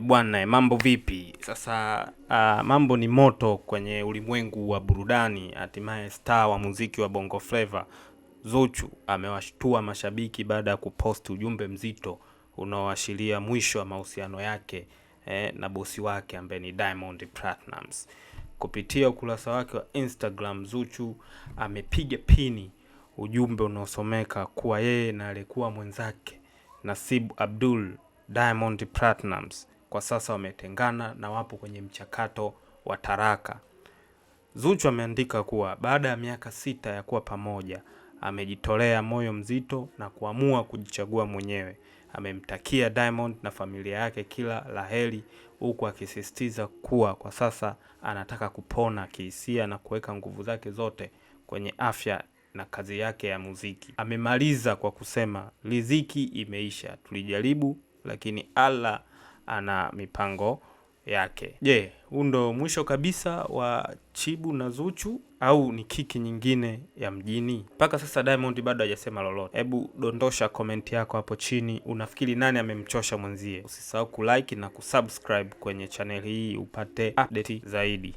Bwana, mambo vipi? Sasa mambo ni moto kwenye ulimwengu wa burudani. Hatimaye star wa muziki wa Bongo Flava Zuchu amewashtua mashabiki baada ya kupost ujumbe mzito unaoashiria mwisho wa mahusiano yake na bosi wake ambaye ni Diamond Platnumz. Kupitia ukurasa wake wa Instagram, Zuchu amepiga pini ujumbe unaosomeka kuwa yeye na alikuwa mwenzake Nasibu Abdul Diamond Platnumz kwa sasa wametengana na wapo kwenye mchakato wa taraka. Zuchu ameandika kuwa baada ya miaka 6 ya kuwa pamoja, amejitolea moyo mzito na kuamua kujichagua mwenyewe. Amemtakia Diamond na familia yake kila laheri, huku akisisitiza kuwa kwa sasa anataka kupona kihisia na kuweka nguvu zake zote kwenye afya na kazi yake ya muziki. Amemaliza kwa kusema, riziki imeisha, tulijaribu lakini Allah ana mipango yake. Je, huu ndo mwisho kabisa wa Chibu na Zuchu au ni kiki nyingine ya mjini? Mpaka sasa Diamond bado hajasema lolote. Hebu dondosha comment yako hapo chini. Unafikiri nani amemchosha mwenzie? Usisahau kulike na kusubscribe kwenye channel hii upate update zaidi.